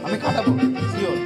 আমি কাটাবো শিওর।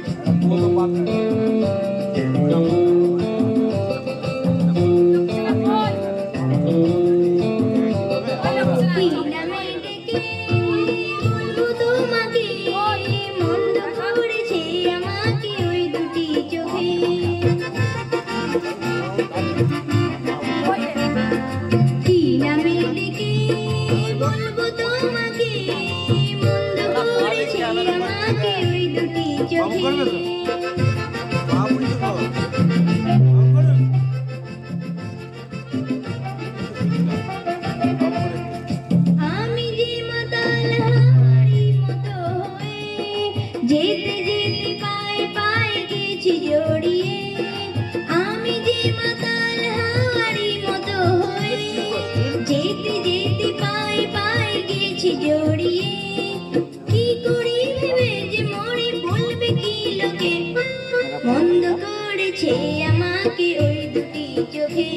যেতে যেতে পায়ে পায়ে গেছি জড়িয়ে, আমি যে মাতাল হাওয়ারি মতো হয়ে, যেতে যেতে পায়ে পায়ে গেছি জড়িয়ে, কি করি ভেবে যে মরে বলবে কি লোকে, মন্দ করেছে আমাকে ওই দুটি চোখে,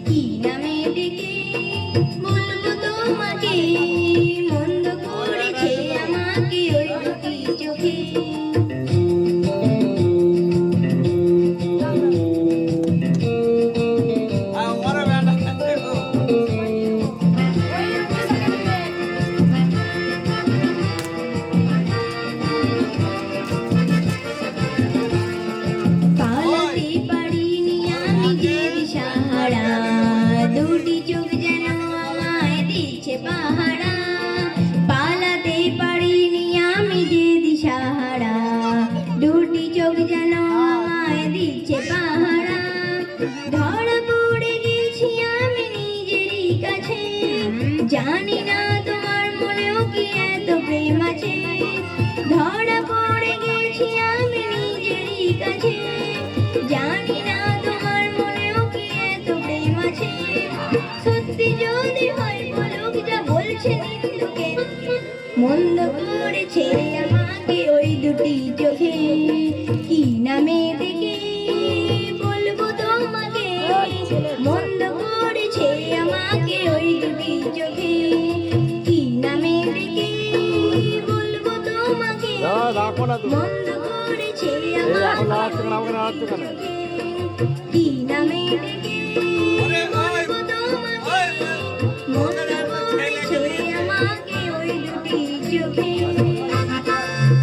কি নামে ডেকে বলবো তোমাকে, মন্দ করেছে আমাকে ওই দুটি চোখে। পালাতে পারিনি আমি যে দিশাহারা, দুটি চোখ যেন আমায় দিচ্ছে পাহারা, পালাতে পারিনি আমি যে দিশাহারা, দুটি চোখ যেন আমায় দিচ্ছে পাহারা, ধরা পড়ে গেছি আমি নিজেরই কাছে, জানি না তোমার মনেও কি এত প্রেম আছে, ধরা পড়ে গেছি আমি নিজেরই কাছে, জানি না তোমার মনেও কি এত প্রেম আছে, সত্যি যদি হয় বলুক যা বলছে নিন্দুকে, মন্দ করেছে আমাকে ওই দুটি চোখে, কি নামে ডেকে বলবো তোমাকে, মন্দ করেছে আমাকে ওই দুটি চোখে, কি নামে ডেকে বলবো তোমাকে, মন্দ করেছে আমাকে ওই দুটি চোখে, কি নামে ডেকে